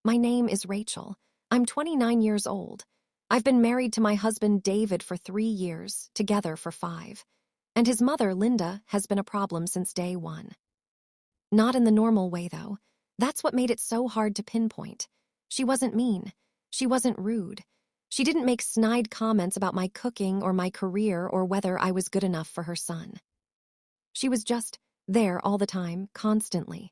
My name is Rachel. I'm 29 years old. I've been married to my husband David for 3 years, together for 5. And his mother, Linda, has been a problem since day one. Not in the normal way, though. That's what made it so hard to pinpoint. She wasn't mean. She wasn't rude. She didn't make snide comments about my cooking or my career or whether I was good enough for her son. She was just there all the time, constantly.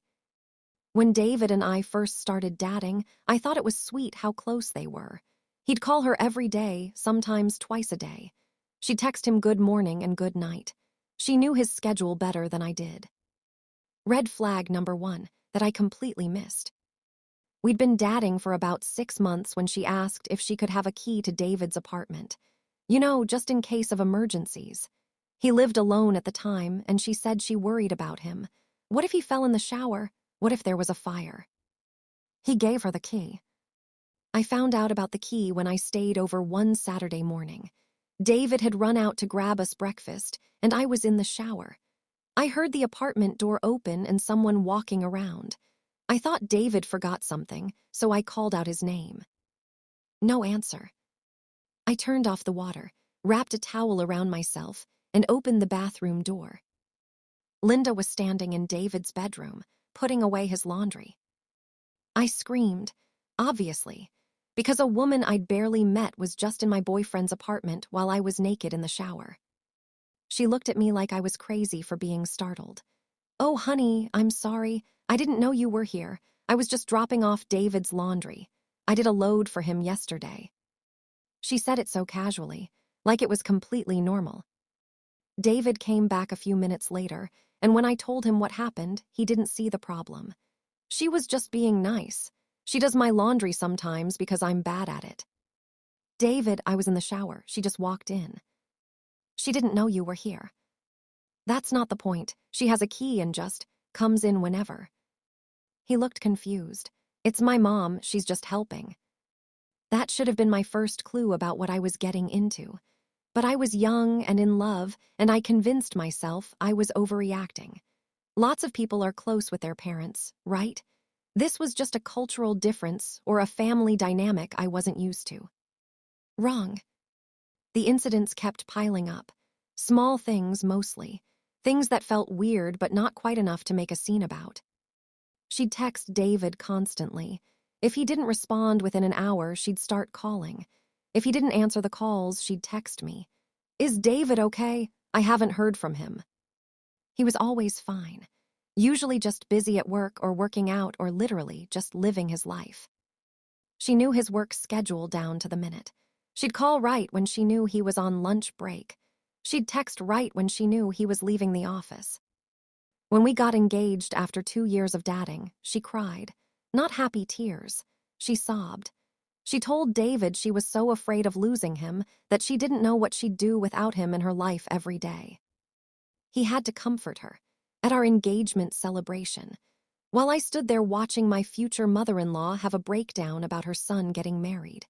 When David and I first started dating, I thought it was sweet how close they were. He'd call her every day, sometimes twice a day. She'd text him good morning and good night. She knew his schedule better than I did. Red flag number 1, that I completely missed. We'd been dating for about 6 months when she asked if she could have a key to David's apartment. You know, just in case of emergencies. He lived alone at the time, and she said she worried about him. What if he fell in the shower? What if there was a fire? He gave her the key. I found out about the key when I stayed over one Saturday morning. David had run out to grab us breakfast, and I was in the shower. I heard the apartment door open and someone walking around. I thought David forgot something, so I called out his name. No answer. I turned off the water, wrapped a towel around myself, and opened the bathroom door. Linda was standing in David's bedroom, putting away his laundry. I screamed, obviously, because a woman I'd barely met was just in my boyfriend's apartment while I was naked in the shower. She looked at me like I was crazy for being startled. "Oh, honey, I'm sorry. I didn't know you were here. I was just dropping off David's laundry. I did a load for him yesterday." She said it so casually, like it was completely normal. David came back a few minutes later, and when I told him what happened, he didn't see the problem. She was just being nice. She does my laundry sometimes because I'm bad at it. "David, I was in the shower. She just walked in." "She didn't know you were here." "That's not the point. She has a key and just comes in whenever." He looked confused. "It's my mom. She's just helping." That should have been my first clue about what I was getting into. But I was young and in love, and I convinced myself I was overreacting. Lots of people are close with their parents, right? This was just a cultural difference or a family dynamic I wasn't used to. Wrong. The incidents kept piling up. Small things, mostly. Things that felt weird but not quite enough to make a scene about. She'd text David constantly. If he didn't respond within an hour, she'd start calling. If he didn't answer the calls, she'd text me. "Is David okay? I haven't heard from him." He was always fine. Usually just busy at work or working out or literally just living his life. She knew his work schedule down to the minute. She'd call right when she knew he was on lunch break. She'd text right when she knew he was leaving the office. When we got engaged after 2 years of dating, she cried. Not happy tears. She sobbed. She told David she was so afraid of losing him that she didn't know what she'd do without him in her life every day. He had to comfort her. At our engagement celebration, while I stood there watching my future mother-in-law have a breakdown about her son getting married.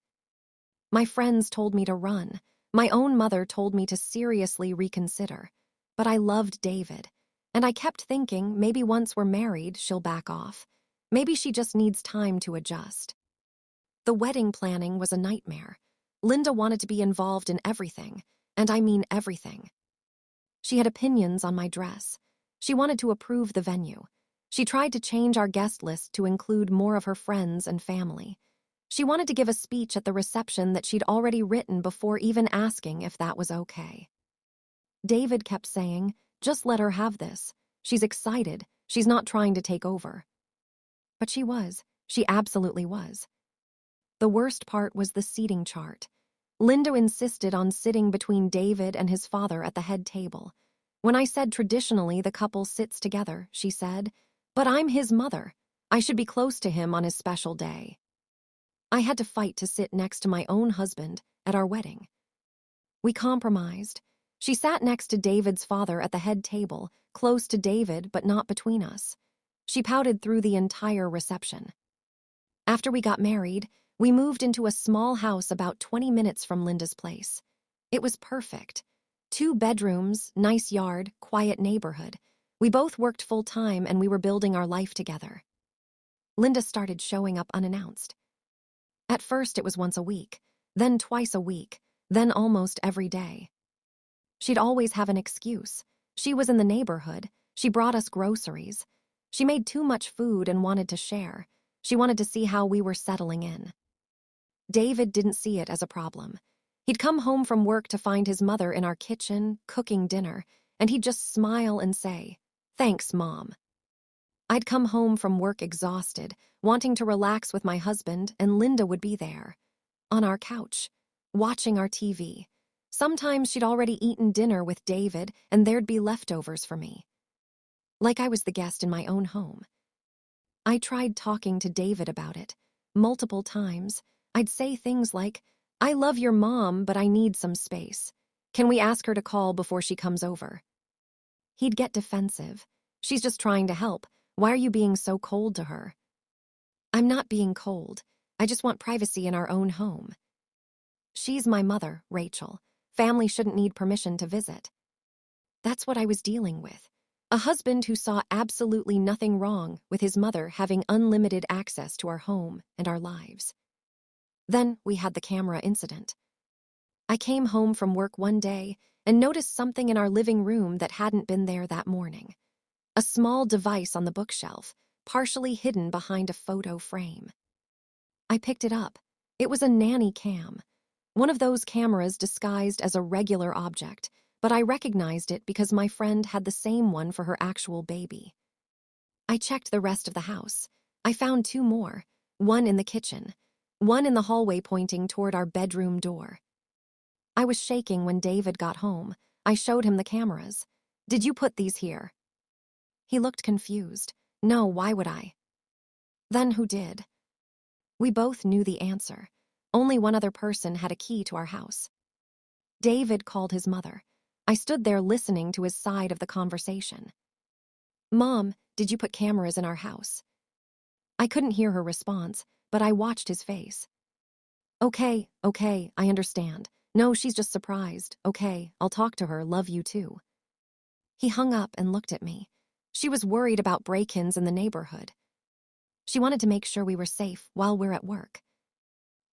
My friends told me to run. My own mother told me to seriously reconsider. But I loved David, and I kept thinking maybe once we're married, she'll back off. Maybe she just needs time to adjust. The wedding planning was a nightmare. Linda wanted to be involved in everything, and I mean everything. She had opinions on my dress. She wanted to approve the venue. She tried to change our guest list to include more of her friends and family. She wanted to give a speech at the reception that she'd already written before even asking if that was okay. David kept saying, "Just let her have this. She's excited. She's not trying to take over." But she was. She absolutely was. The worst part was the seating chart. Linda insisted on sitting between David and his father at the head table. When I said traditionally the couple sits together, she said, "But I'm his mother. I should be close to him on his special day." I had to fight to sit next to my own husband at our wedding. We compromised. She sat next to David's father at the head table, close to David but not between us. She pouted through the entire reception. After we got married, we moved into a small house about 20 minutes from Linda's place. It was perfect. 2 bedrooms, nice yard, quiet neighborhood. We both worked full-time and we were building our life together. Linda started showing up unannounced. At first, it was once a week, then twice a week, then almost every day. She'd always have an excuse. She was in the neighborhood. She brought us groceries. She made too much food and wanted to share. She wanted to see how we were settling in. David didn't see it as a problem. He'd come home from work to find his mother in our kitchen, cooking dinner, and he'd just smile and say, "Thanks, Mom." I'd come home from work exhausted, wanting to relax with my husband, and Linda would be there, on our couch, watching our TV. Sometimes she'd already eaten dinner with David, and there'd be leftovers for me. Like I was the guest in my own home. I tried talking to David about it. Multiple times, I'd say things like, "I love your mom, but I need some space. Can we ask her to call before she comes over?" He'd get defensive. "She's just trying to help. Why are you being so cold to her?" "I'm not being cold. I just want privacy in our own home." "She's my mother, Rachel. Family shouldn't need permission to visit." That's what I was dealing with. A husband who saw absolutely nothing wrong with his mother having unlimited access to our home and our lives. Then we had the camera incident. I came home from work one day and noticed something in our living room that hadn't been there that morning. A small device on the bookshelf, partially hidden behind a photo frame. I picked it up. It was a nanny cam. One of those cameras disguised as a regular object, but I recognized it because my friend had the same one for her actual baby. I checked the rest of the house. I found two more, one in the kitchen, one in the hallway pointing toward our bedroom door. I was shaking when David got home. I showed him the cameras. "Did you put these here?" He looked confused. "No, why would I?" "Then who did?" We both knew the answer. Only one other person had a key to our house. David called his mother. I stood there listening to his side of the conversation. "Mom, did you put cameras in our house?" I couldn't hear her response, but I watched his face. Okay, I understand. No, she's just surprised. Okay, I'll talk to her, love you too." He hung up and looked at me. She was worried about break-ins in the neighborhood. She wanted to make sure we were safe while we're at work.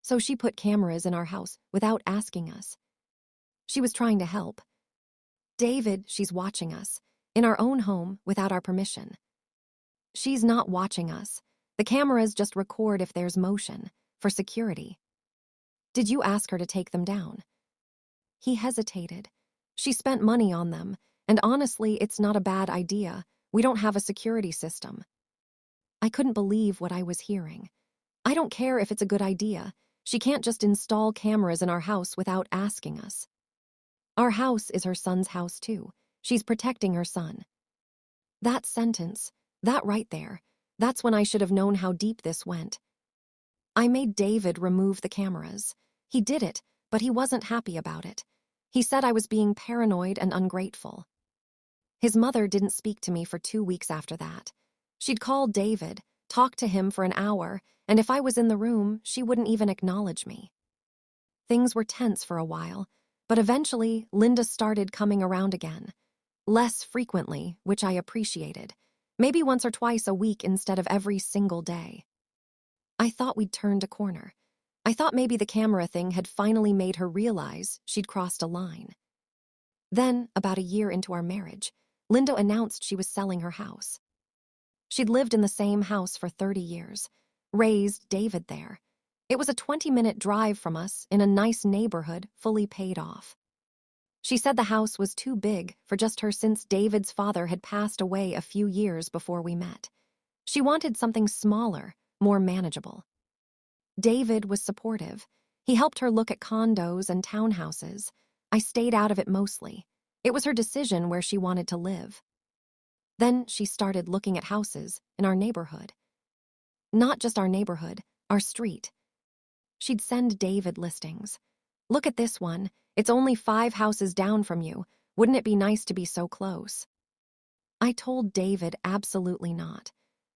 So she put cameras in our house without asking us. She was trying to help. David, she's watching us, in our own home without our permission. She's not watching us. The cameras just record if there's motion, for security. Did you ask her to take them down? He hesitated. She spent money on them, and honestly, it's not a bad idea. We don't have a security system. I couldn't believe what I was hearing. I don't care if it's a good idea. She can't just install cameras in our house without asking us. Our house is her son's house too. She's protecting her son. That sentence, that right there, that's when I should have known how deep this went. I made David remove the cameras. He did it, but he wasn't happy about it. He said I was being paranoid and ungrateful. His mother didn't speak to me for 2 weeks after that. She'd called David, talked to him for an hour, and if I was in the room, she wouldn't even acknowledge me. Things were tense for a while, but eventually Linda started coming around again. Less frequently, which I appreciated. Maybe once or twice a week instead of every single day. I thought we'd turned a corner. I thought maybe the camera thing had finally made her realize she'd crossed a line. Then, about a year into our marriage, Linda announced she was selling her house. She'd lived in the same house for 30 years, raised David there. It was a 20-minute drive from us in a nice neighborhood, fully paid off. She said the house was too big for just her since David's father had passed away a few years before we met. She wanted something smaller, more manageable. David was supportive. He helped her look at condos and townhouses. I stayed out of it mostly. It was her decision where she wanted to live. Then she started looking at houses in our neighborhood. Not just our neighborhood, our street. She'd send David listings. "Look at this one. It's only 5 houses down from you. Wouldn't it be nice to be so close?" I told David absolutely not.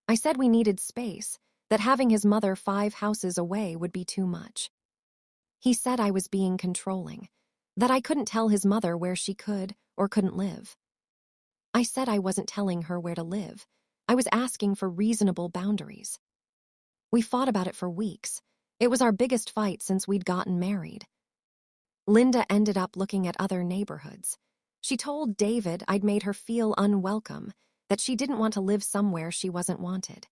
I said we needed space, that having his mother 5 houses away would be too much. He said I was being controlling, that I couldn't tell his mother where she could or couldn't live. I said I wasn't telling her where to live. I was asking for reasonable boundaries. We fought about it for weeks. It was our biggest fight since we'd gotten married. Linda ended up looking at other neighborhoods. She told David I'd made her feel unwelcome, that she didn't want to live somewhere she wasn't wanted.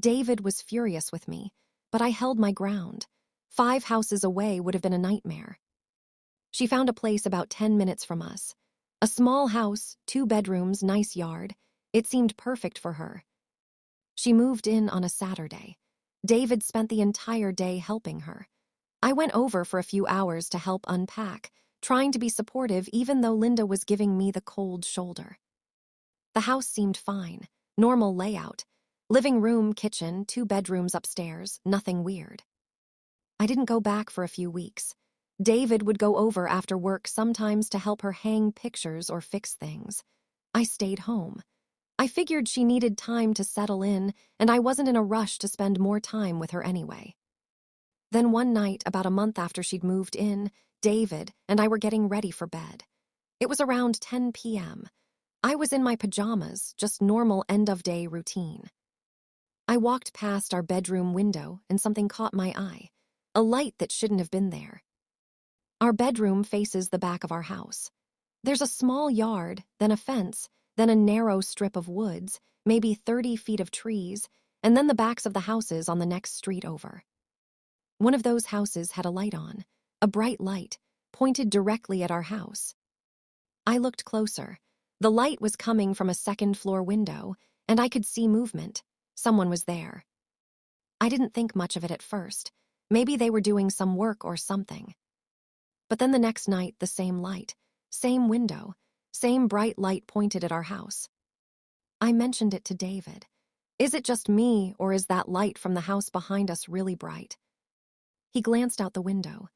David was furious with me, but I held my ground. 5 houses away would have been a nightmare. She found a place about 10 minutes from us. A small house, 2 bedrooms, nice yard. It seemed perfect for her. She moved in on a Saturday. David spent the entire day helping her. I went over for a few hours to help unpack, trying to be supportive even though Linda was giving me the cold shoulder. The house seemed fine, normal layout. Living room, kitchen, 2 bedrooms upstairs, nothing weird. I didn't go back for a few weeks. David would go over after work sometimes to help her hang pictures or fix things. I stayed home. I figured she needed time to settle in, and I wasn't in a rush to spend more time with her anyway. Then one night, about a month after she'd moved in, David and I were getting ready for bed. It was around 10 p.m. I was in my pajamas, just normal end-of-day routine. I walked past our bedroom window and something caught my eye, a light that shouldn't have been there. Our bedroom faces the back of our house. There's a small yard, then a fence, then a narrow strip of woods, maybe 30 feet of trees, and then the backs of the houses on the next street over. One of those houses had a light on, a bright light, pointed directly at our house. I looked closer. The light was coming from a second-floor window, and I could see movement. Someone was there. I didn't think much of it at first. Maybe they were doing some work or something. But then the next night, the same light, same window, same bright light pointed at our house. I mentioned it to David. Is it just me, or is that light from the house behind us really bright? He glanced out the window.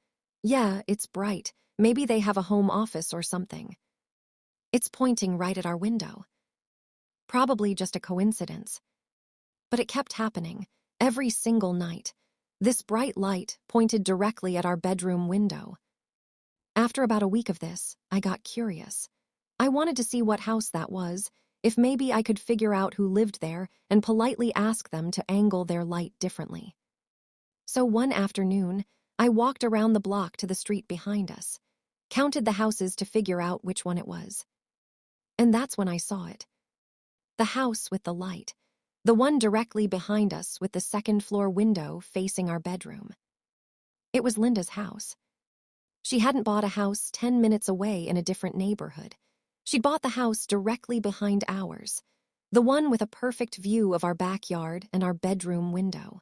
Yeah, it's bright. Maybe they have a home office or something. It's pointing right at our window. Probably just a coincidence. But it kept happening, every single night. This bright light pointed directly at our bedroom window. After about a week of this, I got curious. I wanted to see what house that was, if maybe I could figure out who lived there and politely ask them to angle their light differently. So one afternoon, I walked around the block to the street behind us, counted the houses to figure out which one it was. And that's when I saw it. The house with the light, the one directly behind us with the second-floor window facing our bedroom. It was Linda's house. She hadn't bought a house 10 minutes away in a different neighborhood. She'd bought the house directly behind ours, the one with a perfect view of our backyard and our bedroom window.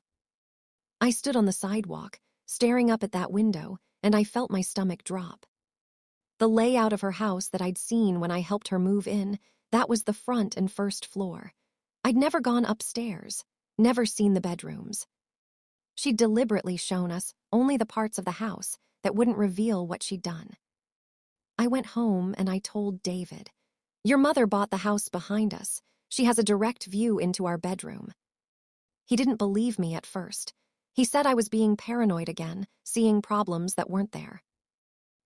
I stood on the sidewalk, staring up at that window, and I felt my stomach drop. The layout of her house that I'd seen when I helped her move in, that was the front and first floor. I'd never gone upstairs, never seen the bedrooms. She'd deliberately shown us only the parts of the house that wouldn't reveal what she'd done. I went home and I told David, "Your mother bought the house behind us. She has a direct view into our bedroom." He didn't believe me at first. He said I was being paranoid again, seeing problems that weren't there.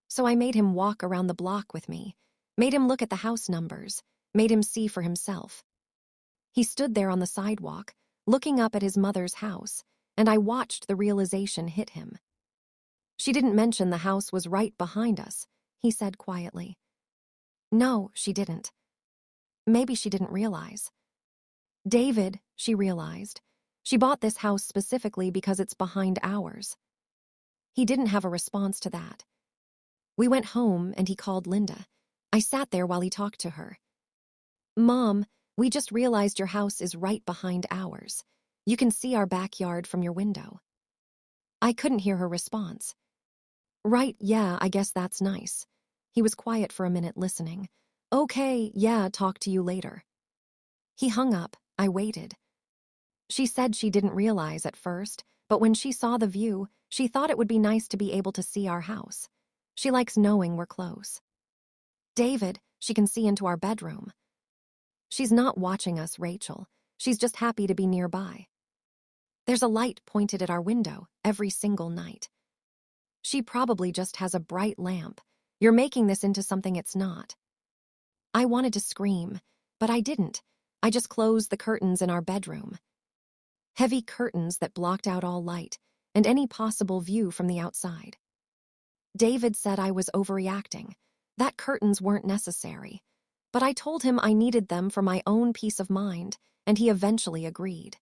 So I made him walk around the block with me, made him look at the house numbers, made him see for himself. He stood there on the sidewalk, looking up at his mother's house, and I watched the realization hit him. "She didn't mention the house was right behind us," he said quietly. "No, she didn't. Maybe she didn't realize." "David," she realized, "she bought this house specifically because it's behind ours." He didn't have a response to that. We went home and he called Linda. I sat there while he talked to her. "Mom, we just realized your house is right behind ours. You can see our backyard from your window." I couldn't hear her response. "Right, yeah, I guess that's nice." He was quiet for a minute, listening. "Okay, yeah, talk to you later." He hung up. I waited. She said she didn't realize at first, but when she saw the view, she thought it would be nice to be able to see our house. She likes knowing we're close. "David, she can see into our bedroom." "She's not watching us, Rachel. She's just happy to be nearby. There's a light pointed at our window every single night. She probably just has a bright lamp. You're making this into something it's not." I wanted to scream, but I didn't. I just closed the curtains in our bedroom. heavy curtains that blocked out all light and any possible view from the outside. David said I was overreacting, that curtains weren't necessary, but I told him I needed them for my own peace of mind, and he eventually agreed.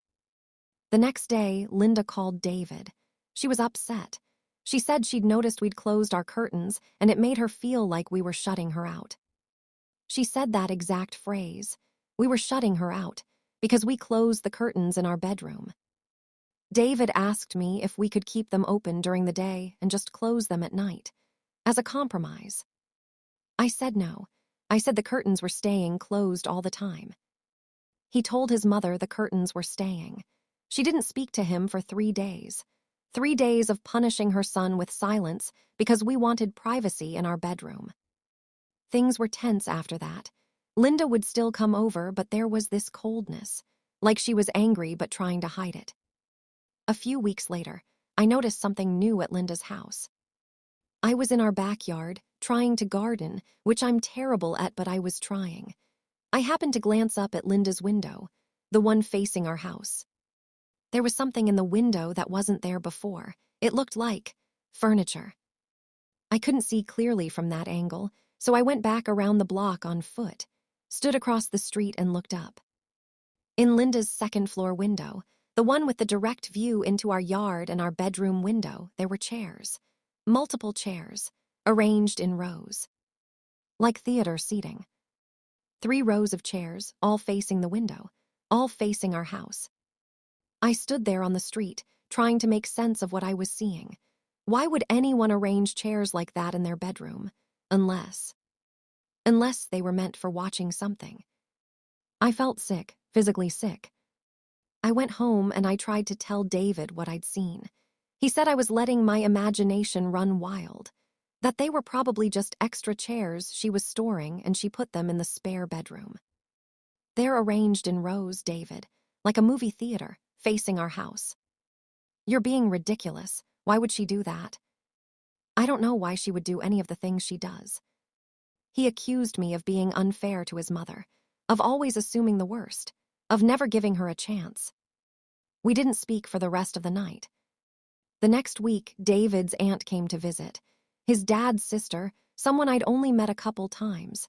The next day, Linda called David. She was upset. She said she'd noticed we'd closed our curtains, and it made her feel like we were shutting her out. She said that exact phrase. We were shutting her out because we closed the curtains in our bedroom. David asked me if we could keep them open during the day and just close them at night, as a compromise. I said no. I said the curtains were staying closed all the time. He told his mother the curtains were staying. She didn't speak to him for 3 days. 3 days of punishing her son with silence because we wanted privacy in our bedroom. Things were tense after that. Linda would still come over, but there was this coldness, like she was angry but trying to hide it. A few weeks later, I noticed something new at Linda's house. I was in our backyard, trying to garden, which I'm terrible at, but I was trying. I happened to glance up at Linda's window, the one facing our house. There was something in the window that wasn't there before. It looked like furniture. I couldn't see clearly from that angle, so I went back around the block on foot, stood across the street and looked up. In Linda's second-floor window, the one with the direct view into our yard and our bedroom window, there were chairs. Multiple chairs, arranged in rows. Like theater seating. 3 rows of chairs, all facing the window, all facing our house. I stood there on the street, trying to make sense of what I was seeing. Why would anyone arrange chairs like that in their bedroom? Unless they were meant for watching something. I felt sick, physically sick. I went home and I tried to tell David what I'd seen. He said I was letting my imagination run wild, that they were probably just extra chairs she was storing and she put them in the spare bedroom. They're arranged in rows, David, like a movie theater, facing our house. You're being ridiculous. Why would she do that? I don't know why she would do any of the things she does. He accused me of being unfair to his mother, of always assuming the worst, of never giving her a chance. We didn't speak for the rest of the night. The next week, David's aunt came to visit. His dad's sister, someone I'd only met a couple times.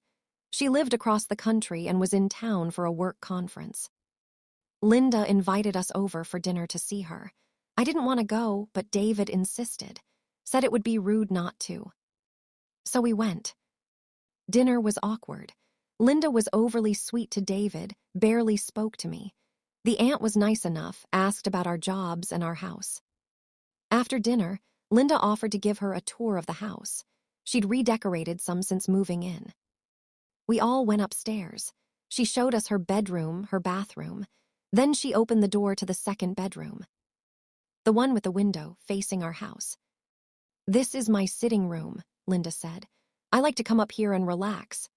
She lived across the country and was in town for a work conference. Linda invited us over for dinner to see her. I didn't want to go, but David insisted, said it would be rude not to. So we went. Dinner was awkward. Linda was overly sweet to David, barely spoke to me. The aunt was nice enough, asked about our jobs and our house. After dinner, Linda offered to give her a tour of the house. She'd redecorated some since moving in. We all went upstairs. She showed us her bedroom, her bathroom. Then she opened the door to the second bedroom, the one with the window facing our house. "This is my sitting room," Linda said. "I like to come up here and relax."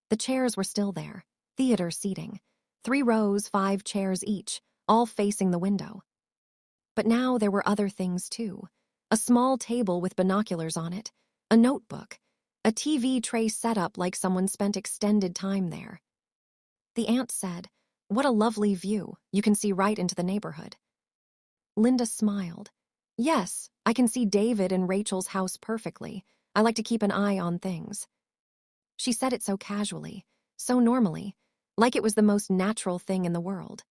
The chairs were still there, theater seating, 3 rows, 5 chairs each, all facing the window. But now there were other things too. A small table with binoculars on it, a notebook, a TV tray set up like someone spent extended time there. The aunt said, "What a lovely view, you can see right into the neighborhood." Linda smiled. "Yes, I can see David and Rachel's house perfectly. I like to keep an eye on things." She said it so casually, so normally, like it was the most natural thing in the world.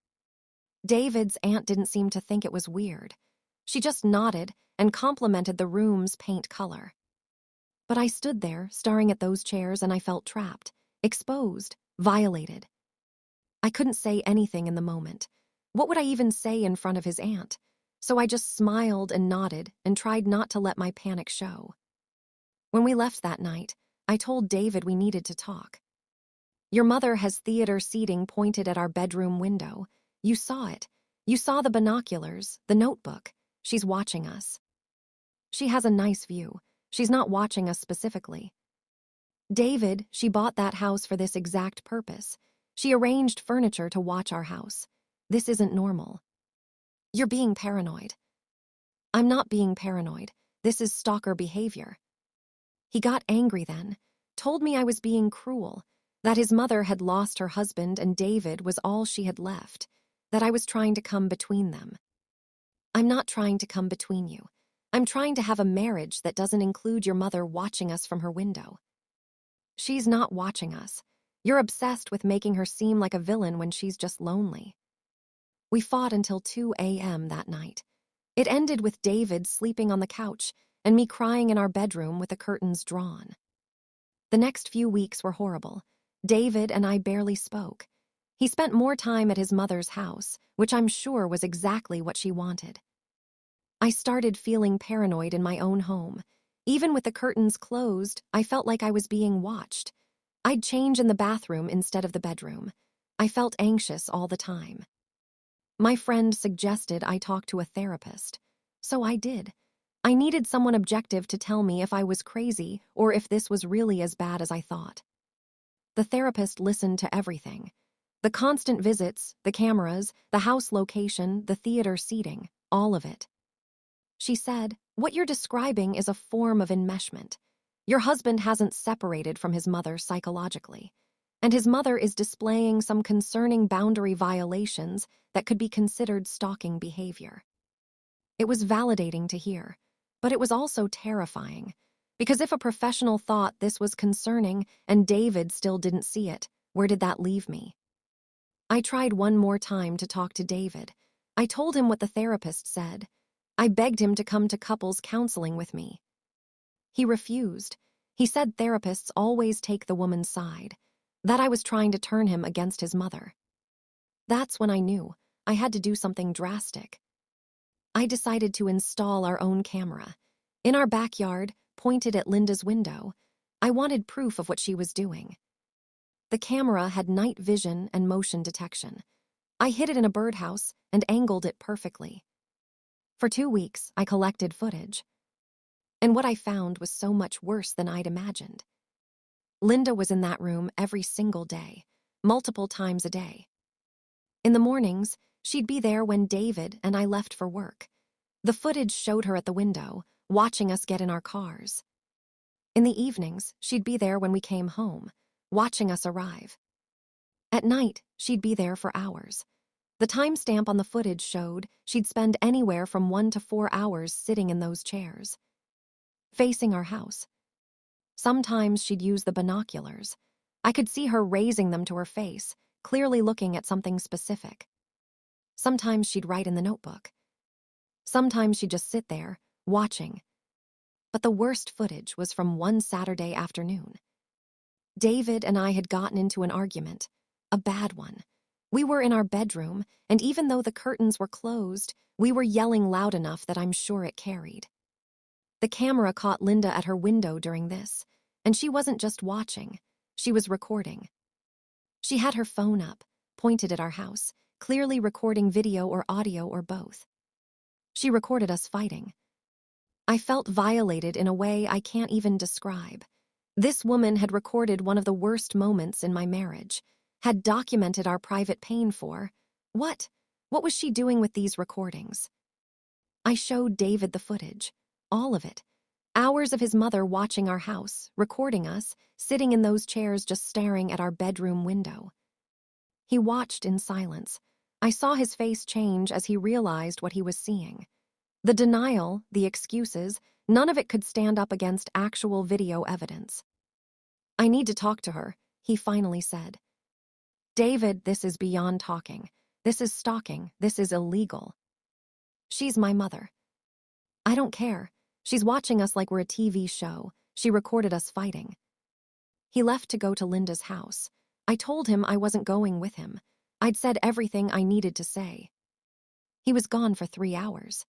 David's aunt didn't seem to think it was weird. She just nodded and complimented the room's paint color. But I stood there, staring at those chairs, and I felt trapped, exposed, violated. I couldn't say anything in the moment. What would I even say in front of his aunt? So I just smiled and nodded and tried not to let my panic show. When we left that night, I told David we needed to talk. "Your mother has theater seating pointed at our bedroom window. You saw it. You saw the binoculars, the notebook. She's watching us. She has a nice view. She's not watching us specifically. David, she bought that house for this exact purpose. She arranged furniture to watch our house. This isn't normal." "You're being paranoid." "I'm not being paranoid. This is stalker behavior." He got angry then, told me I was being cruel, that his mother had lost her husband and David was all she had left, that I was trying to come between them. I'm not trying to come between you. I'm trying to have a marriage that doesn't include your mother watching us from her window. She's not watching us. You're obsessed with making her seem like a villain when she's just lonely. We fought until 2 a.m. that night. It ended with David sleeping on the couch and me crying in our bedroom with the curtains drawn. The next few weeks were horrible. David and I barely spoke. He spent more time at his mother's house, which I'm sure was exactly what she wanted. I started feeling paranoid in my own home. Even with the curtains closed, I felt like I was being watched. I'd change in the bathroom instead of the bedroom. I felt anxious all the time. My friend suggested I talk to a therapist. So I did. I needed someone objective to tell me if I was crazy or if this was really as bad as I thought. The therapist listened to everything. The constant visits, the cameras, the house location, the theater seating, all of it. She said, "What you're describing is a form of enmeshment. Your husband hasn't separated from his mother psychologically, and his mother is displaying some concerning boundary violations that could be considered stalking behavior." It was validating to hear, but it was also terrifying, because if a professional thought this was concerning and David still didn't see it, where did that leave me? I tried one more time to talk to David. I told him what the therapist said. I begged him to come to couples counseling with me. He refused. He said therapists always take the woman's side, that I was trying to turn him against his mother. That's when I knew I had to do something drastic. I decided to install our own camera. In our backyard, pointed at Linda's window, I wanted proof of what she was doing. The camera had night vision and motion detection. I hid it in a birdhouse and angled it perfectly. For 2 weeks, I collected footage. And what I found was so much worse than I'd imagined. Linda was in that room every single day, multiple times a day. In the mornings, she'd be there when David and I left for work. The footage showed her at the window, watching us get in our cars. In the evenings, she'd be there when we came home, watching us arrive. At night, she'd be there for hours. The timestamp on the footage showed she'd spend anywhere from 1 to 4 hours sitting in those chairs, facing our house. Sometimes she'd use the binoculars. I could see her raising them to her face, clearly looking at something specific. Sometimes she'd write in the notebook. Sometimes she'd just sit there, watching. But the worst footage was from one Saturday afternoon. David and I had gotten into an argument, a bad one. We were in our bedroom, and even though the curtains were closed, we were yelling loud enough that I'm sure it carried. The camera caught Linda at her window during this, and she wasn't just watching, she was recording. She had her phone up, pointed at our house, clearly recording video or audio or both. She recorded us fighting. I felt violated in a way I can't even describe. This woman had recorded one of the worst moments in my marriage, had documented our private pain for. What? What was she doing with these recordings? I showed David the footage, all of it. Hours of his mother watching our house, recording us, sitting in those chairs just staring at our bedroom window. He watched in silence. I saw his face change as he realized what he was seeing. The denial, the excuses, none of it could stand up against actual video evidence. "I need to talk to her," he finally said. "David, this is beyond talking. This is stalking. This is illegal. She's my mother. I don't care. She's watching us like we're a TV show. She recorded us fighting." He left to go to Linda's house. I told him I wasn't going with him. I'd said everything I needed to say. He was gone for 3 hours.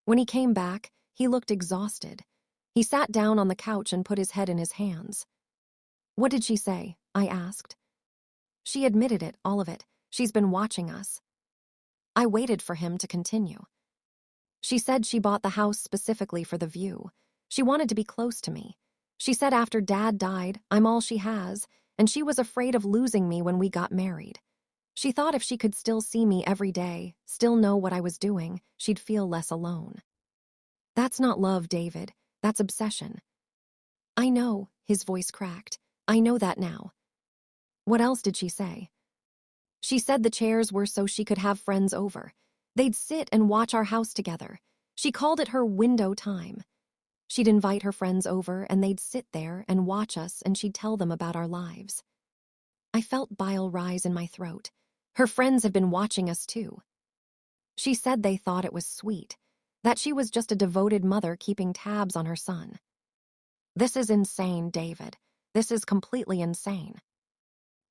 When he came back, he looked exhausted. He sat down on the couch and put his head in his hands. "What did she say?" I asked. "She admitted it, all of it. She's been watching us." I waited for him to continue. "She said she bought the house specifically for the view. She wanted to be close to me. She said after Dad died, I'm all she has, and she was afraid of losing me when we got married. She thought if she could still see me every day, still know what I was doing, she'd feel less alone." "That's not love, David. That's obsession." "I know," his voice cracked. "I know that now." "What else did she say?" She said the chairs were so she could have friends over. They'd sit and watch our house together. She called it her window time. She'd invite her friends over and they'd sit there and watch us and she'd tell them about our lives. I felt bile rise in my throat. Her friends had been watching us too. She said they thought it was sweet, that she was just a devoted mother keeping tabs on her son. This is insane, David. This is completely insane.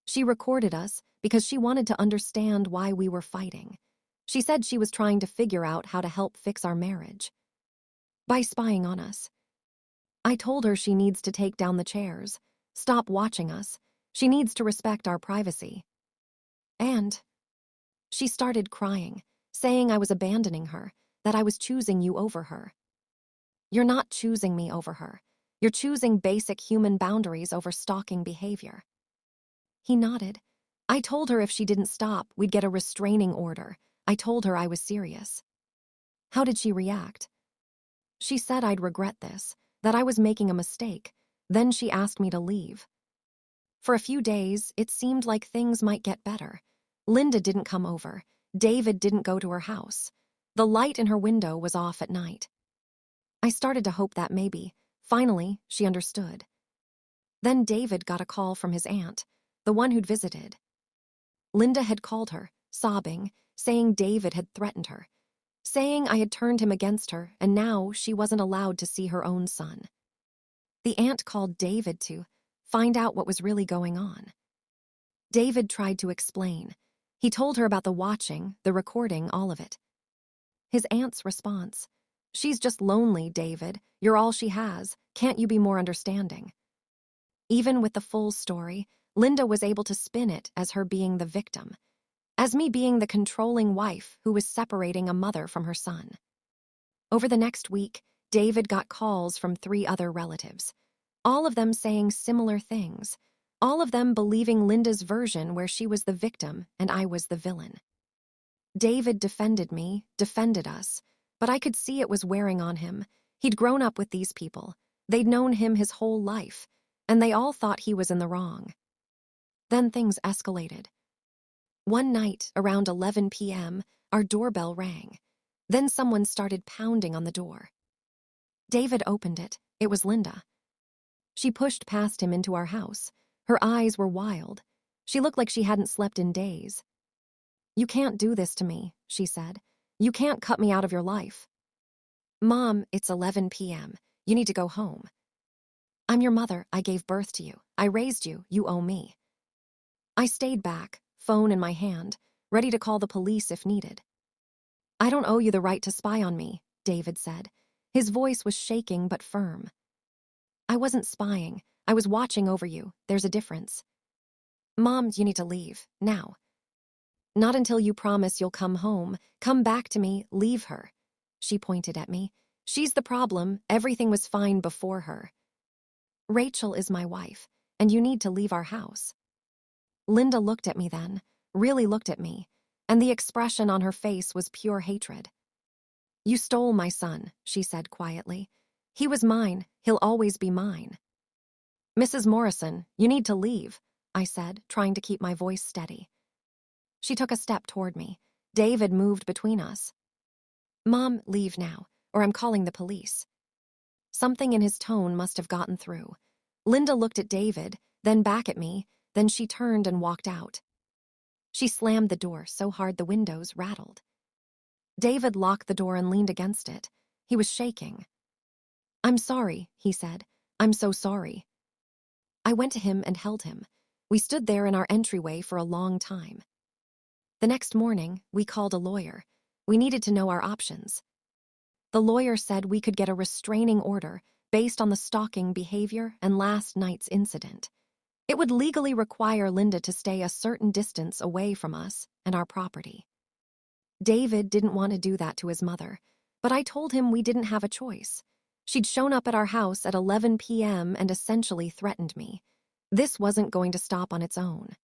She recorded us because she wanted to understand why we were fighting. She said she was trying to figure out how to help fix our marriage. By spying on us. I told her she needs to take down the chairs, stop watching us. She needs to respect our privacy. And she started crying, saying I was abandoning her, that I was choosing you over her. You're not choosing me over her. You're choosing basic human boundaries over stalking behavior. He nodded. I told her if she didn't stop, we'd get a restraining order. I told her I was serious. How did she react? She said I'd regret this, that I was making a mistake. Then she asked me to leave. For a few days, it seemed like things might get better. Linda didn't come over. David didn't go to her house. The light in her window was off at night. I started to hope that maybe, finally, she understood. Then David got a call from his aunt, the one who'd visited. Linda had called her, sobbing, saying David had threatened her, saying I had turned him against her and now she wasn't allowed to see her own son. The aunt called David to find out what was really going on. David tried to explain. He told her about the watching, the recording, all of it. His aunt's response, "She's just lonely, David. You're all she has. Can't you be more understanding?" Even with the full story, Linda was able to spin it as her being the victim, as me being the controlling wife who was separating a mother from her son. Over the next week, David got calls from 3 other relatives, all of them saying similar things, all of them believing Linda's version where she was the victim and I was the villain. David defended me, defended us, but I could see it was wearing on him. He'd grown up with these people. They'd known him his whole life, and they all thought he was in the wrong. Then things escalated. One night, around 11 p.m., our doorbell rang. Then someone started pounding on the door. David opened it. It was Linda. She pushed past him into our house. Her eyes were wild. She looked like she hadn't slept in days. "You can't do this to me," she said. "You can't cut me out of your life." "Mom, it's 11 p.m. You need to go home." "I'm your mother. I gave birth to you. I raised you. You owe me." I stayed back, phone in my hand, ready to call the police if needed. "I don't owe you the right to spy on me," David said. His voice was shaking but firm. "I wasn't spying. I was watching over you. There's a difference." "Mom, you need to leave. Now." "Not until you promise you'll come home. Come back to me. Leave her." She pointed at me. "She's the problem. Everything was fine before her." "Rachel is my wife, and you need to leave our house." Linda looked at me then, really looked at me, and the expression on her face was pure hatred. "You stole my son," she said quietly. "He was mine. He'll always be mine." "Mrs. Morrison, you need to leave," I said, trying to keep my voice steady. She took a step toward me. David moved between us. "Mom, leave now, or I'm calling the police." Something in his tone must have gotten through. Linda looked at David, then back at me, then she turned and walked out. She slammed the door so hard the windows rattled. David locked the door and leaned against it. He was shaking. "I'm sorry," he said. "I'm so sorry." I went to him and held him. We stood there in our entryway for a long time. The next morning, we called a lawyer. We needed to know our options. The lawyer said we could get a restraining order based on the stalking behavior and last night's incident. It would legally require Linda to stay a certain distance away from us and our property. David didn't want to do that to his mother, but I told him we didn't have a choice. She'd shown up at our house at 11 p.m. and essentially threatened me. This wasn't going to stop on its own.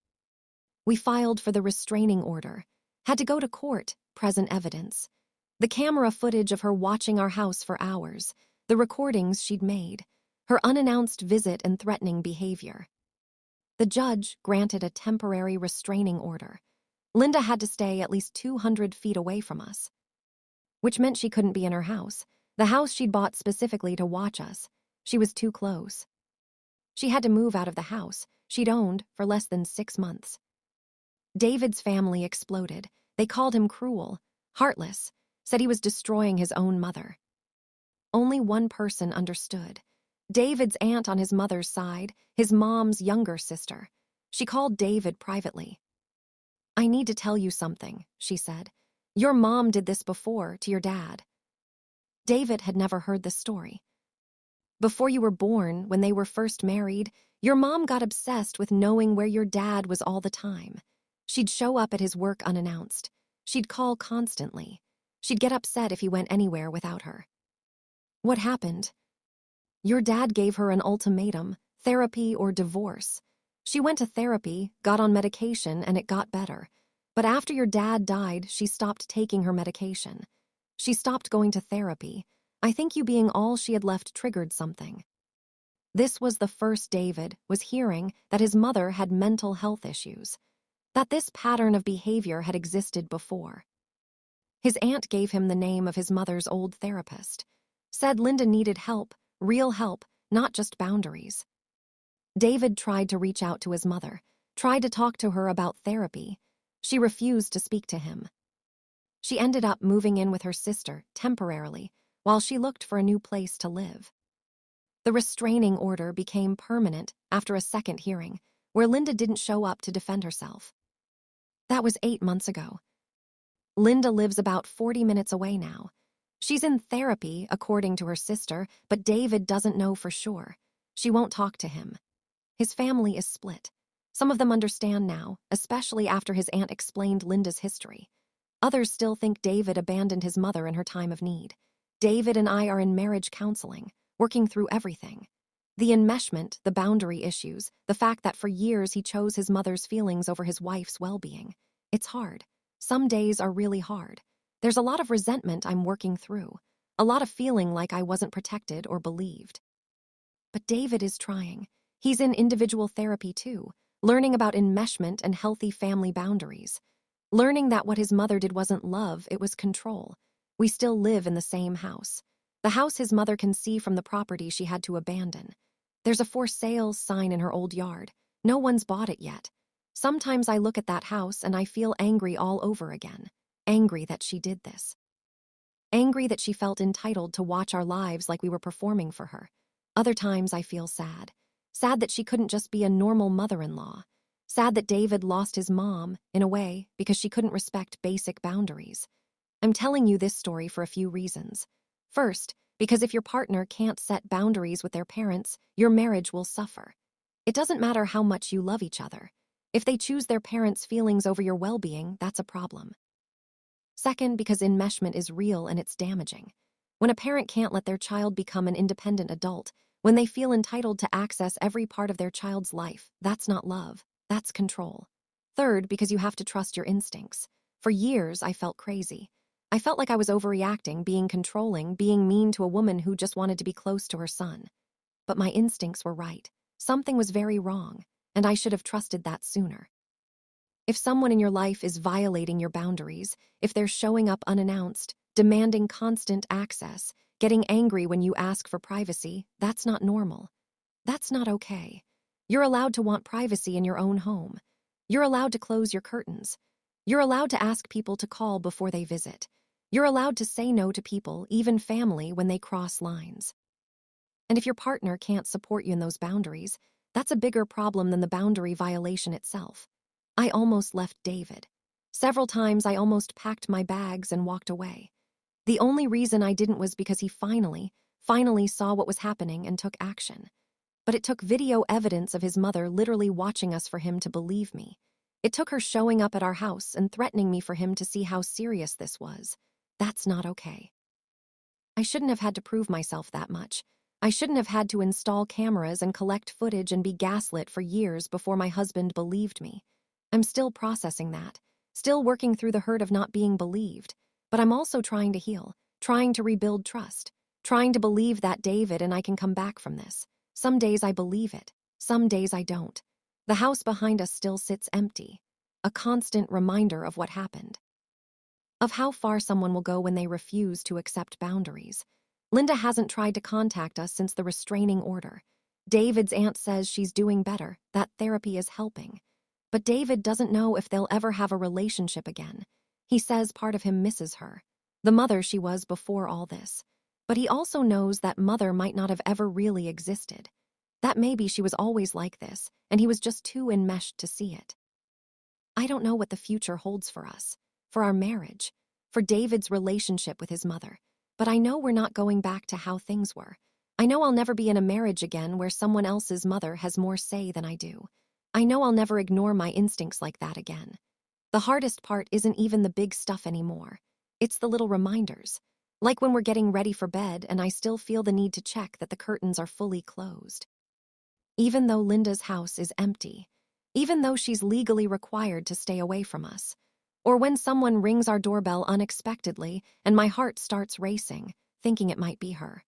We filed for the restraining order, had to go to court, present evidence. The camera footage of her watching our house for hours, the recordings she'd made, her unannounced visit and threatening behavior. The judge granted a temporary restraining order. Linda had to stay at least 200 feet away from us, which meant she couldn't be in her house, the house she'd bought specifically to watch us. She was too close. She had to move out of the house she'd owned for less than 6 months. David's family exploded. They called him cruel, heartless, said he was destroying his own mother. Only one person understood. David's aunt on his mother's side, his mom's younger sister. She called David privately. "I need to tell you something," she said. "Your mom did this before to your dad." David had never heard this story. "Before you were born, when they were first married, your mom got obsessed with knowing where your dad was all the time. She'd show up at his work unannounced. She'd call constantly. She'd get upset if he went anywhere without her." "What happened?" "Your dad gave her an ultimatum, therapy or divorce. She went to therapy, got on medication, and it got better. But after your dad died, she stopped taking her medication. She stopped going to therapy. I think you being all she had left triggered something." This was the first David was hearing that his mother had mental health issues, that this pattern of behavior had existed before. His aunt gave him the name of his mother's old therapist, said Linda needed help, real help, not just boundaries. David tried to reach out to his mother, tried to talk to her about therapy. She refused to speak to him. She ended up moving in with her sister temporarily while she looked for a new place to live. The restraining order became permanent after a second hearing, where Linda didn't show up to defend herself. That was 8 months ago. Linda lives about 40 minutes away now. She's in therapy, according to her sister, but David doesn't know for sure. She won't talk to him. His family is split. Some of them understand now, especially after his aunt explained Linda's history. Others still think David abandoned his mother in her time of need. David and I are in marriage counseling, working through everything. The enmeshment, the boundary issues, the fact that for years he chose his mother's feelings over his wife's well-being. It's hard. Some days are really hard. There's a lot of resentment I'm working through, a lot of feeling like I wasn't protected or believed. But David is trying. He's in individual therapy too, learning about enmeshment and healthy family boundaries. Learning that what his mother did wasn't love, it was control. We still live in the same house. The house his mother can see from the property she had to abandon. There's a for sale sign in her old yard. No one's bought it yet. Sometimes I look at that house and I feel angry all over again. Angry that she did this. Angry that she felt entitled to watch our lives like we were performing for her. Other times I feel sad. Sad that she couldn't just be a normal mother-in-law. Sad that David lost his mom, in a way, because she couldn't respect basic boundaries. I'm telling you this story for a few reasons. First, because if your partner can't set boundaries with their parents, your marriage will suffer. It doesn't matter how much you love each other. If they choose their parents' feelings over your well-being, that's a problem. Second, because enmeshment is real and it's damaging. When a parent can't let their child become an independent adult, when they feel entitled to access every part of their child's life, that's not love, that's control. Third, because you have to trust your instincts. For years, I felt crazy. I felt like I was overreacting, being controlling, being mean to a woman who just wanted to be close to her son. But my instincts were right. Something was very wrong, and I should have trusted that sooner. If someone in your life is violating your boundaries, if they're showing up unannounced, demanding constant access, getting angry when you ask for privacy, that's not normal. That's not okay. You're allowed to want privacy in your own home. You're allowed to close your curtains. You're allowed to ask people to call before they visit. You're allowed to say no to people, even family, when they cross lines. And if your partner can't support you in those boundaries, that's a bigger problem than the boundary violation itself. I almost left David. Several times I almost packed my bags and walked away. The only reason I didn't was because he finally saw what was happening and took action. But it took video evidence of his mother literally watching us for him to believe me. It took her showing up at our house and threatening me for him to see how serious this was. That's not okay. I shouldn't have had to prove myself that much. I shouldn't have had to install cameras and collect footage and be gaslit for years before my husband believed me. I'm still processing that, still working through the hurt of not being believed, but I'm also trying to heal, trying to rebuild trust, trying to believe that David and I can come back from this. Some days I believe it, some days I don't. The house behind us still sits empty. a constant reminder of what happened, of how far someone will go when they refuse to accept boundaries. Linda hasn't tried to contact us since the restraining order. David's aunt says she's doing better, that therapy is helping. But David doesn't know if they'll ever have a relationship again. He says part of him misses her, the mother she was before all this. But he also knows that mother might not have ever really existed. That maybe she was always like this, and he was just too enmeshed to see it. I don't know what the future holds for us, for our marriage, for David's relationship with his mother, but I know we're not going back to how things were. I know I'll never be in a marriage again where someone else's mother has more say than I do. I know I'll never ignore my instincts like that again. The hardest part isn't even the big stuff anymore. It's the little reminders. Like when we're getting ready for bed and I still feel the need to check that the curtains are fully closed. Even though Linda's house is empty. Even though she's legally required to stay away from us. Or when someone rings our doorbell unexpectedly and my heart starts racing, thinking it might be her.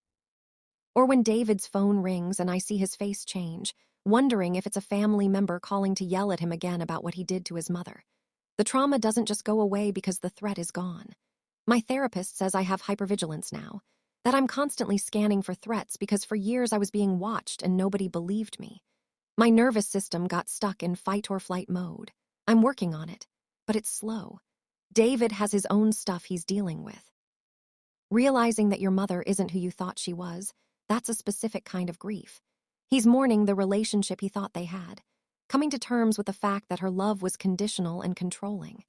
Or when David's phone rings and I see his face change, wondering if it's a family member calling to yell at him again about what he did to his mother. The trauma doesn't just go away because the threat is gone. My therapist says I have hypervigilance now, that I'm constantly scanning for threats because for years I was being watched and nobody believed me. My nervous system got stuck in fight or flight mode. I'm working on it, but it's slow. David has his own stuff he's dealing with. Realizing that your mother isn't who you thought she was, that's a specific kind of grief. He's mourning the relationship he thought they had, coming to terms with the fact that her love was conditional and controlling.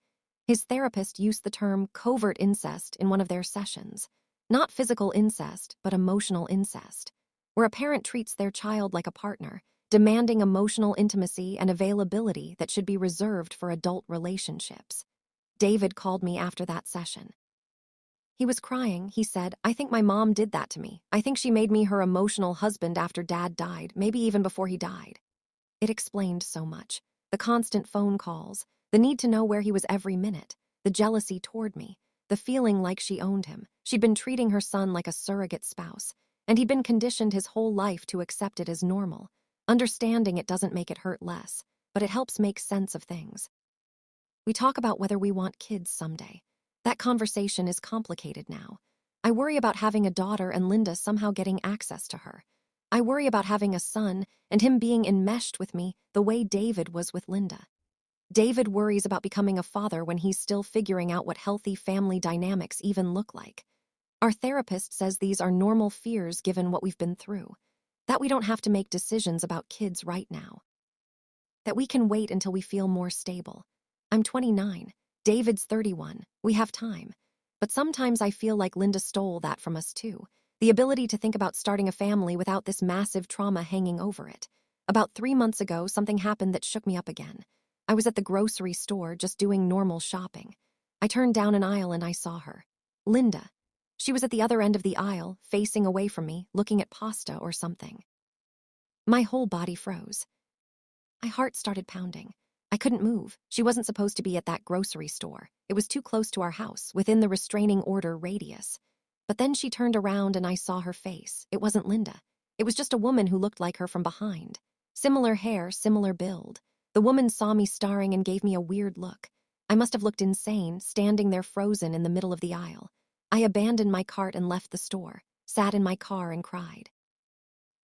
His therapist used the term covert incest in one of their sessions. Not physical incest, but emotional incest, where a parent treats their child like a partner, demanding emotional intimacy and availability that should be reserved for adult relationships. David called me after that session. He was crying. He said, "I think my mom did that to me. I think she made me her emotional husband after Dad died, maybe even before he died." It explained so much. The constant phone calls, the need to know where he was every minute, the jealousy toward me, the feeling like she owned him. She'd been treating her son like a surrogate spouse, and he'd been conditioned his whole life to accept it as normal. Understanding it doesn't make it hurt less, but it helps make sense of things. We talk about whether we want kids someday. That conversation is complicated now. I worry about having a daughter and Linda somehow getting access to her. I worry about having a son and him being enmeshed with me the way David was with Linda. David worries about becoming a father when he's still figuring out what healthy family dynamics even look like. Our therapist says these are normal fears given what we've been through, that we don't have to make decisions about kids right now, that we can wait until we feel more stable. I'm 29, David's 31, we have time. But sometimes I feel like Linda stole that from us too, the ability to think about starting a family without this massive trauma hanging over it. About 3 months ago, something happened that shook me up again. I was at the grocery store just doing normal shopping. I turned down an aisle and I saw her. Linda. She was at the other end of the aisle, facing away from me, looking at pasta or something. My whole body froze. My heart started pounding. I couldn't move. She wasn't supposed to be at that grocery store. It was too close to our house, within the restraining order radius. But then she turned around and I saw her face. It wasn't Linda. It was just a woman who looked like her from behind. Similar hair, similar build. The woman saw me staring and gave me a weird look. I must have looked insane, standing there frozen in the middle of the aisle. I abandoned my cart and left the store, sat in my car and cried.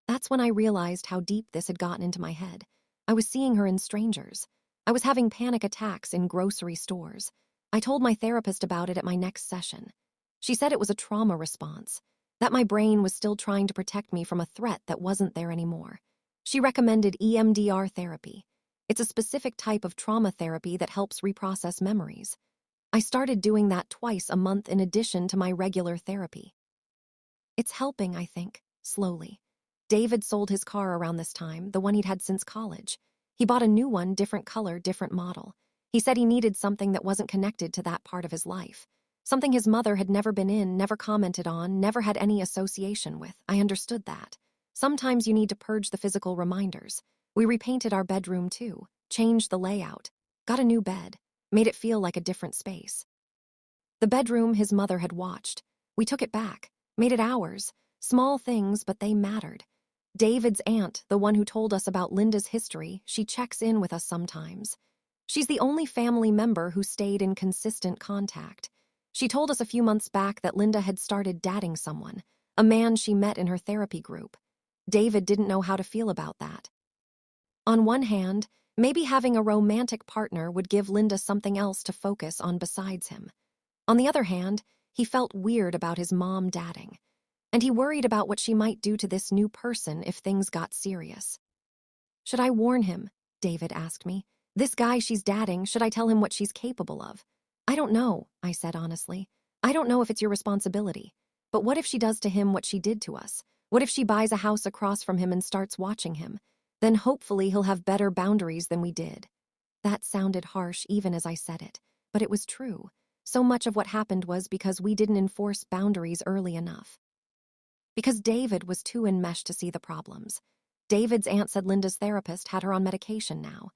That's when I realized how deep this had gotten into my head. I was seeing her in strangers. I was having panic attacks in grocery stores. I told my therapist about it at my next session. She said it was a trauma response, that my brain was still trying to protect me from a threat that wasn't there anymore. She recommended EMDR therapy. It's a specific type of trauma therapy that helps reprocess memories. I started doing that twice a month in addition to my regular therapy. It's helping, I think, slowly. David sold his car around this time, the one he'd had since college. He bought a new one, different color, different model. He said he needed something that wasn't connected to that part of his life. Something his mother had never been in, never commented on, never had any association with. I understood that. Sometimes you need to purge the physical reminders. We repainted our bedroom too, changed the layout, got a new bed, made it feel like a different space. The bedroom his mother had watched. We took it back, made it ours. Small things, but they mattered. David's aunt, the one who told us about Linda's history, she checks in with us sometimes. She's the only family member who stayed in consistent contact. She told us a few months back that Linda had started dating someone, a man she met in her therapy group. David didn't know how to feel about that. On one hand, maybe having a romantic partner would give Linda something else to focus on besides him. On the other hand, he felt weird about his mom dating, and he worried about what she might do to this new person if things got serious. Should I warn him? David asked me. This guy she's dating, should I tell him what she's capable of? I don't know, I said honestly. I don't know if it's your responsibility. But what if she does to him what she did to us? What if she buys a house across from him and starts watching him? Then hopefully he'll have better boundaries than we did. That sounded harsh even as I said it, but it was true. So much of what happened was because we didn't enforce boundaries early enough. Because David was too enmeshed to see the problems. David's aunt said Linda's therapist had her on medication now.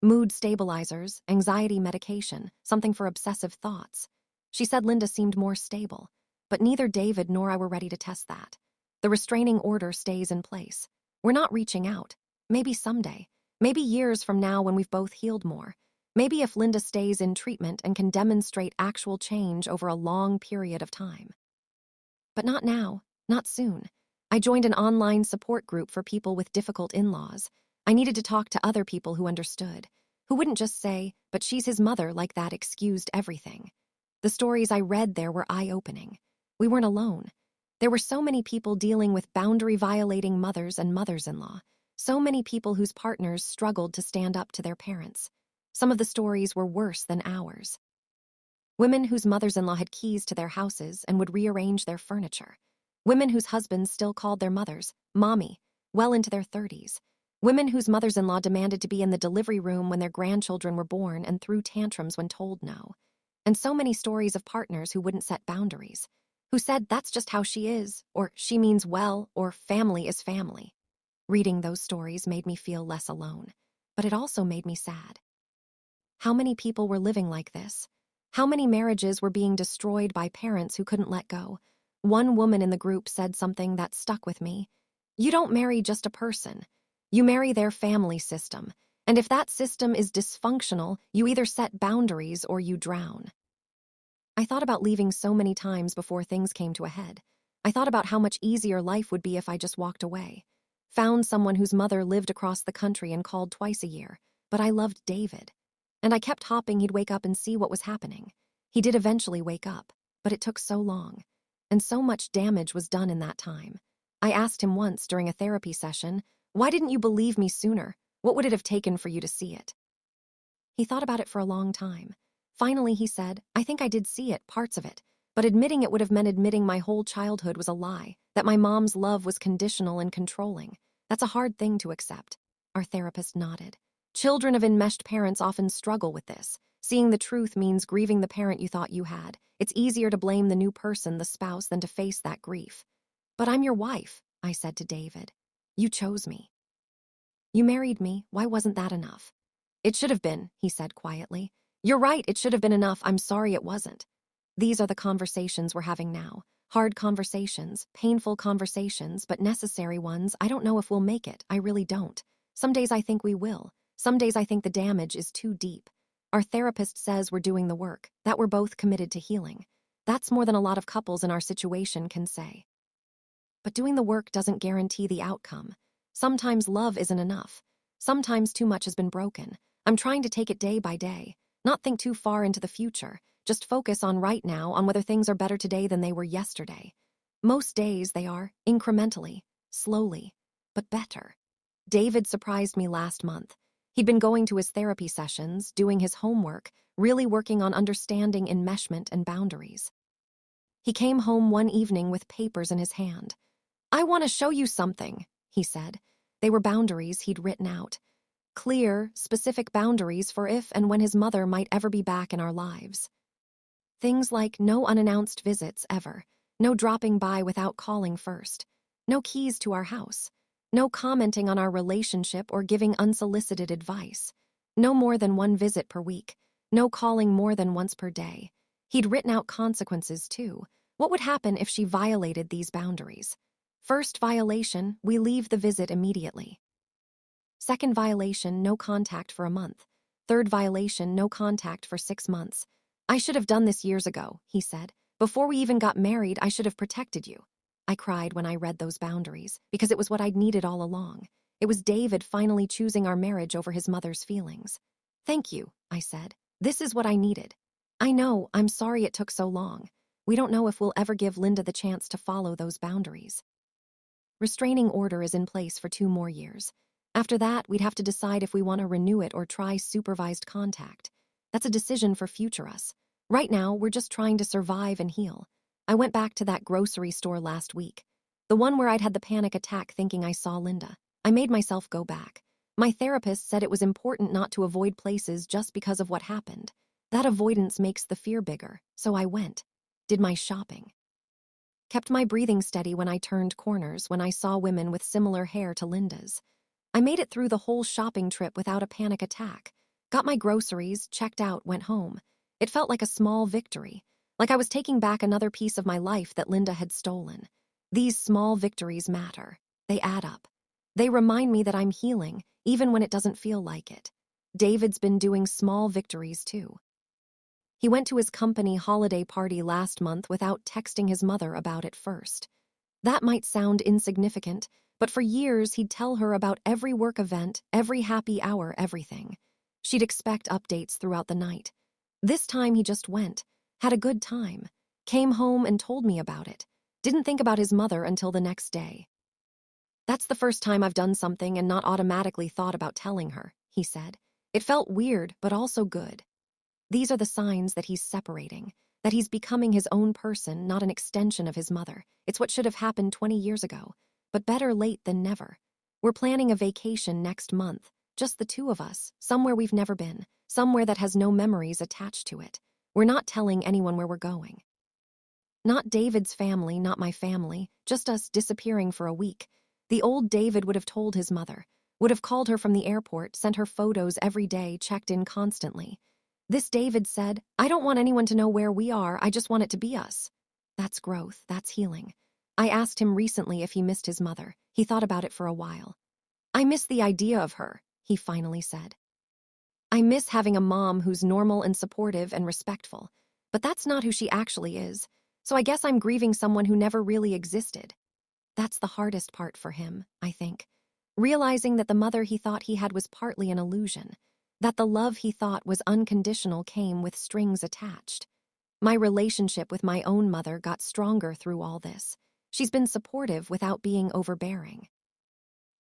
Mood stabilizers, anxiety medication, something for obsessive thoughts. She said Linda seemed more stable, but neither David nor I were ready to test that. The restraining order stays in place. We're not reaching out. Maybe someday. Maybe years from now when we've both healed more. Maybe if Linda stays in treatment and can demonstrate actual change over a long period of time. But not now, not soon. I joined an online support group for people with difficult in-laws. I needed to talk to other people who understood, who wouldn't just say, but she's his mother, like that excused everything. The stories I read there were eye-opening. We weren't alone. There were so many people dealing with boundary-violating mothers and mothers-in-law, so many people whose partners struggled to stand up to their parents. Some of the stories were worse than ours. Women whose mothers-in-law had keys to their houses and would rearrange their furniture. Women whose husbands still called their mothers mommy, well into their 30s. Women whose mothers-in-law demanded to be in the delivery room when their grandchildren were born and threw tantrums when told no. And so many stories of partners who wouldn't set boundaries, who said that's just how she is, or she means well, or family is family. Reading those stories made me feel less alone, but it also made me sad. How many people were living like this? How many marriages were being destroyed by parents who couldn't let go? One woman in the group said something that stuck with me. You don't marry just a person. You marry their family system. And if that system is dysfunctional, you either set boundaries or you drown. I thought about leaving so many times before things came to a head. I thought about how much easier life would be if I just walked away. Found someone whose mother lived across the country and called twice a year. But I loved David. And I kept hoping he'd wake up and see what was happening. He did eventually wake up, but it took so long. And so much damage was done in that time. I asked him once during a therapy session, why didn't you believe me sooner? What would it have taken for you to see it? He thought about it for a long time. Finally, he said, I think I did see it, parts of it, but admitting it would have meant admitting my whole childhood was a lie, that my mom's love was conditional and controlling. That's a hard thing to accept. Our therapist nodded. Children of enmeshed parents often struggle with this. Seeing the truth means grieving the parent you thought you had. It's easier to blame the new person, the spouse, than to face that grief. But I'm your wife, I said to David. You chose me. You married me. Why wasn't that enough? It should have been, he said quietly. You're right, it should have been enough. I'm sorry it wasn't. These are the conversations we're having now. Hard conversations, painful conversations, but necessary ones. I don't know if we'll make it. I really don't. Some days I think we will. Some days I think the damage is too deep. Our therapist says we're doing the work, that we're both committed to healing. That's more than a lot of couples in our situation can say. But doing the work doesn't guarantee the outcome. Sometimes love isn't enough. Sometimes too much has been broken. I'm trying to take it day by day, not think too far into the future, just focus on right now, on whether things are better today than they were yesterday. Most days they are, incrementally, slowly, but better. David surprised me last month. He'd been going to his therapy sessions, doing his homework, really working on understanding enmeshment and boundaries. He came home one evening with papers in his hand. I want to show you something, he said. They were boundaries he'd written out. Clear, specific boundaries for if and when his mother might ever be back in our lives. Things like no unannounced visits ever, no dropping by without calling first, no keys to our house, no commenting on our relationship or giving unsolicited advice, no more than one visit per week, no calling more than once per day. He'd written out consequences too. What would happen if she violated these boundaries? First violation, we leave the visit immediately. Second violation, no contact for a month. Third violation, no contact for 6 months. I should have done this years ago, he said. Before we even got married, I should have protected you. I cried when I read those boundaries, because it was what I'd needed all along. It was David finally choosing our marriage over his mother's feelings. Thank you, I said. This is what I needed. I know, I'm sorry it took so long. We don't know if we'll ever give Linda the chance to follow those boundaries. Restraining order is in place for 2 more years. After that, we'd have to decide if we want to renew it or try supervised contact. That's a decision for future us. Right now, we're just trying to survive and heal. I went back to that grocery store last week, the one where I'd had the panic attack thinking I saw Linda. I made myself go back. My therapist said it was important not to avoid places just because of what happened. That avoidance makes the fear bigger, so I went. Did my shopping. Kept my breathing steady when I turned corners when I saw women with similar hair to Linda's. I made it through the whole shopping trip without a panic attack. Got my groceries, checked out, went home. It felt like a small victory, like I was taking back another piece of my life that Linda had stolen. These small victories matter. They add up. They remind me that I'm healing, even when it doesn't feel like it. David's been doing small victories too. He went to his company holiday party last month without texting his mother about it first. That might sound insignificant, but for years he'd tell her about every work event, every happy hour, everything. She'd expect updates throughout the night. This time he just went, had a good time, came home and told me about it. Didn't think about his mother until the next day. That's the first time I've done something and not automatically thought about telling her, he said. It felt weird, but also good. These are the signs that he's separating, that he's becoming his own person, not an extension of his mother. It's what should have happened 20 years ago, but better late than never. We're planning a vacation next month, just the 2 of us, somewhere we've never been, somewhere that has no memories attached to it. We're not telling anyone where we're going. Not David's family, not my family, just us disappearing for a week. The old David would have told his mother, would have called her from the airport, sent her photos every day, checked in constantly. This David said, I don't want anyone to know where we are, I just want it to be us. That's growth, that's healing. I asked him recently if he missed his mother. He thought about it for a while. I miss the idea of her, he finally said. I miss having a mom who's normal and supportive and respectful, but that's not who she actually is, so I guess I'm grieving someone who never really existed. That's the hardest part for him, I think. Realizing that the mother he thought he had was partly an illusion, that the love he thought was unconditional came with strings attached. My relationship with my own mother got stronger through all this. She's been supportive without being overbearing.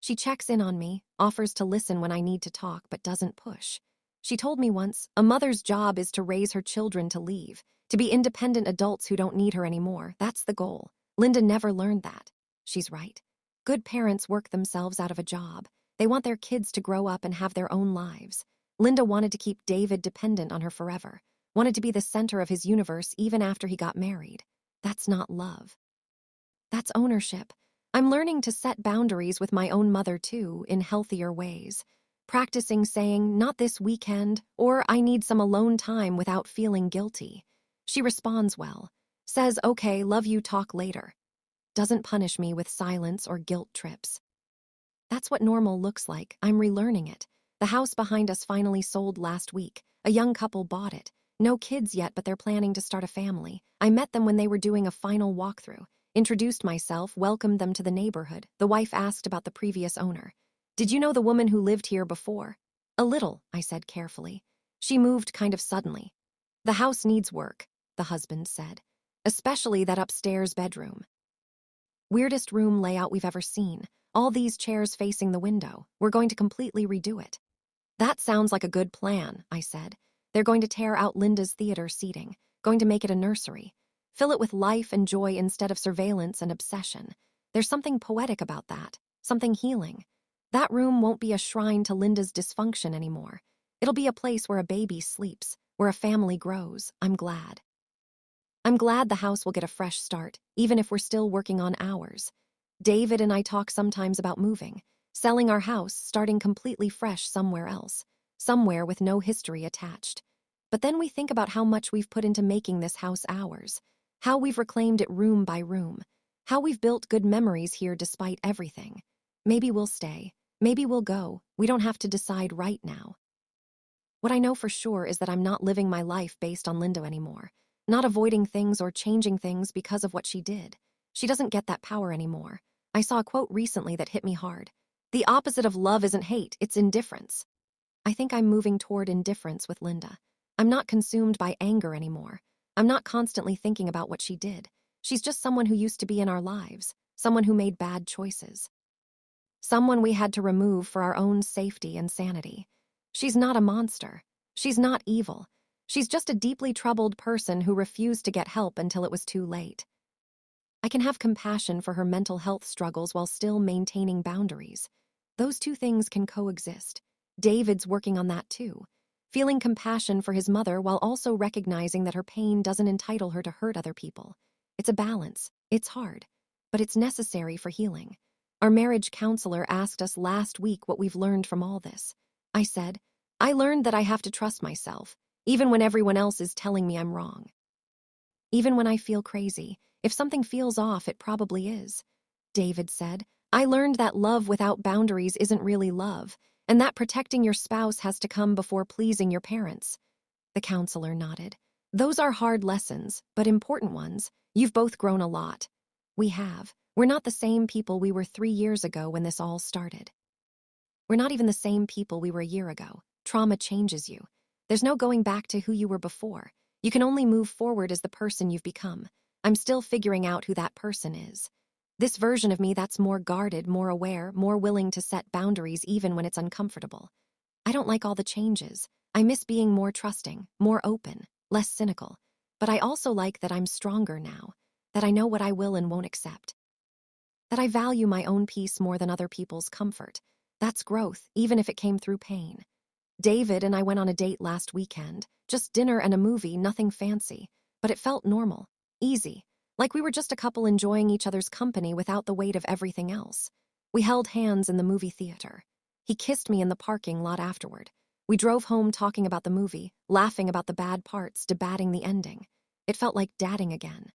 She checks in on me, offers to listen when I need to talk, but doesn't push. She told me once, a mother's job is to raise her children to leave, to be independent adults who don't need her anymore. That's the goal. Linda never learned that. She's right. Good parents work themselves out of a job. They want their kids to grow up and have their own lives. Linda wanted to keep David dependent on her forever, wanted to be the center of his universe even after he got married. That's not love. That's ownership. I'm learning to set boundaries with my own mother too, in healthier ways. Practicing saying, not this weekend, or I need some alone time without feeling guilty. She responds well, says, okay, love you, talk later. Doesn't punish me with silence or guilt trips. That's what normal looks like. I'm relearning it. The house behind us finally sold last week. A young couple bought it. No kids yet, but they're planning to start a family. I met them when they were doing a final walkthrough. Introduced myself, welcomed them to the neighborhood. The wife asked about the previous owner. Did you know the woman who lived here before? A little, I said carefully. She moved kind of suddenly. The house needs work, the husband said. Especially that upstairs bedroom. Weirdest room layout we've ever seen. All these chairs facing the window. We're going to completely redo it. That sounds like a good plan, I said. They're going to tear out Linda's theater seating, going to make it a nursery. Fill it with life and joy instead of surveillance and obsession. There's something poetic about that, something healing. That room won't be a shrine to Linda's dysfunction anymore. It'll be a place where a baby sleeps, where a family grows. I'm glad. I'm glad the house will get a fresh start, even if we're still working on ours. David and I talk sometimes about moving, selling our house, starting completely fresh somewhere else, somewhere with no history attached. But then we think about how much we've put into making this house ours, how we've reclaimed it room by room, how we've built good memories here despite everything. Maybe we'll stay, maybe we'll go. We don't have to decide right now. What I know for sure is that I'm not living my life based on Linda anymore, not avoiding things or changing things because of what she did. She doesn't get that power anymore. I saw a quote recently that hit me hard. The opposite of love isn't hate, it's indifference. I think I'm moving toward indifference with Linda. I'm not consumed by anger anymore. I'm not constantly thinking about what she did. She's just someone who used to be in our lives, someone who made bad choices, someone we had to remove for our own safety and sanity. She's not a monster. She's not evil. She's just a deeply troubled person who refused to get help until it was too late. I can have compassion for her mental health struggles while still maintaining boundaries. Those two things can coexist. David's working on that too, feeling compassion for his mother while also recognizing that her pain doesn't entitle her to hurt other people. It's a balance. It's hard, but it's necessary for healing. Our marriage counselor asked us last week what we've learned from all this. I said, I learned that I have to trust myself, even when everyone else is telling me I'm wrong. Even when I feel crazy, if something feels off, it probably is. David said, I learned that love without boundaries isn't really love, and that protecting your spouse has to come before pleasing your parents. The counselor nodded. Those are hard lessons, but important ones. You've both grown a lot. We have. We're not the same people we were 3 years ago when this all started. We're not even the same people we were a year ago. Trauma changes you. There's no going back to who you were before. You can only move forward as the person you've become. I'm still figuring out who that person is. This version of me that's more guarded, more aware, more willing to set boundaries even when it's uncomfortable. I don't like all the changes. I miss being more trusting, more open, less cynical. But I also like that I'm stronger now, that I know what I will and won't accept, that I value my own peace more than other people's comfort. That's growth, even if it came through pain. David and I went on a date last weekend, just dinner and a movie, nothing fancy, but it felt normal, easy, like we were just a couple enjoying each other's company without the weight of everything else. We held hands in the movie theater. He kissed me in the parking lot afterward. We drove home talking about the movie, laughing about the bad parts, debating the ending. It felt like dating again.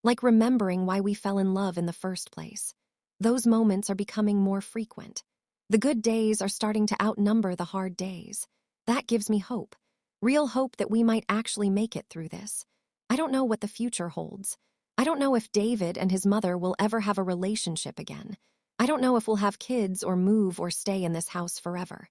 Like remembering why we fell in love in the first place. Those moments are becoming more frequent. The good days are starting to outnumber the hard days. That gives me hope. Real hope that we might actually make it through this. I don't know what the future holds. I don't know if David and his mother will ever have a relationship again. I don't know if we'll have kids or move or stay in this house forever.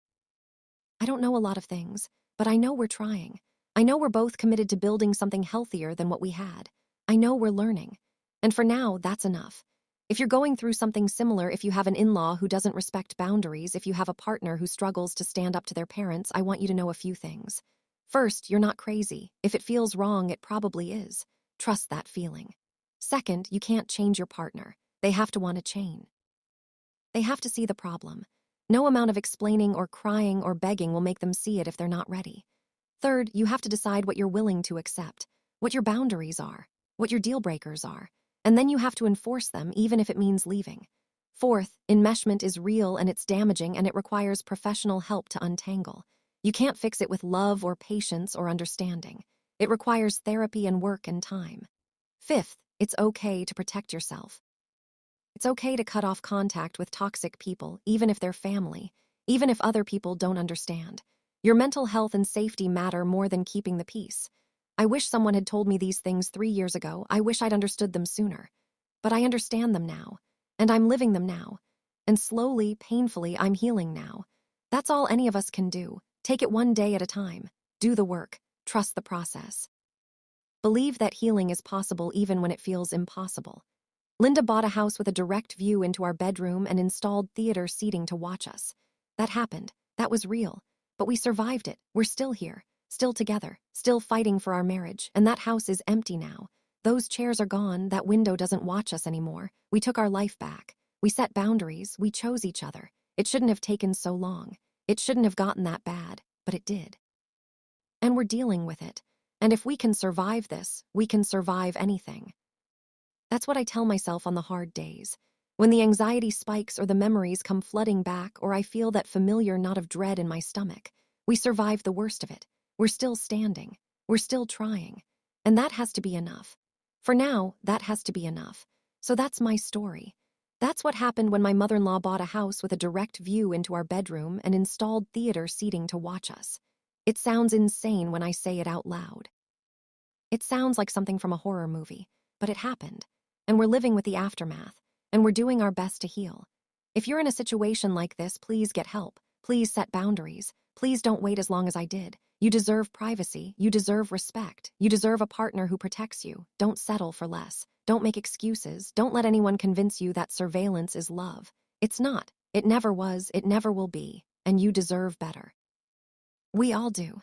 I don't know a lot of things, but I know we're trying. I know we're both committed to building something healthier than what we had. I know we're learning. And for now, that's enough. If you're going through something similar, if you have an in-law who doesn't respect boundaries, if you have a partner who struggles to stand up to their parents, I want you to know a few things. First, you're not crazy. If it feels wrong, it probably is. Trust that feeling. Second, you can't change your partner. They have to want to change. They have to see the problem. No amount of explaining or crying or begging will make them see it if they're not ready. Third, you have to decide what you're willing to accept, what your boundaries are, what your deal breakers are, and then you have to enforce them even if it means leaving. Fourth, enmeshment is real and it's damaging and it requires professional help to untangle. You can't fix it with love or patience or understanding. It requires therapy and work and time. Fifth, it's okay to protect yourself. It's okay to cut off contact with toxic people, even if they're family, even if other people don't understand. Your mental health and safety matter more than keeping the peace. I wish someone had told me these things 3 years ago. I wish I'd understood them sooner. But I understand them now, and I'm living them now. And slowly, painfully, I'm healing now. That's all any of us can do. Take it one day at a time. Do the work. Trust the process. Believe that healing is possible even when it feels impossible. Linda bought a house with a direct view into our bedroom and installed theater seating to watch us. That happened. That was real. But we survived it. We're still here, still together, still fighting for our marriage, and that house is empty now. Those chairs are gone. That window doesn't watch us anymore. We took our life back. We set boundaries. We chose each other. It shouldn't have taken so long. It shouldn't have gotten that bad, but it did. And we're dealing with it. And if we can survive this, we can survive anything. That's what I tell myself on the hard days. When the anxiety spikes or the memories come flooding back or I feel that familiar knot of dread in my stomach, we survive the worst of it. We're still standing. We're still trying. And that has to be enough. For now, that has to be enough. So that's my story. That's what happened when my mother-in-law bought a house with a direct view into our bedroom and installed theater seating to watch us. It sounds insane when I say it out loud. It sounds like something from a horror movie, but it happened. And we're living with the aftermath, and we're doing our best to heal. If you're in a situation like this, please get help. Please set boundaries. Please don't wait as long as I did. You deserve privacy. You deserve respect. You deserve a partner who protects you. Don't settle for less. Don't make excuses. Don't let anyone convince you that surveillance is love. It's not. It never was. It never will be. And you deserve better. We all do.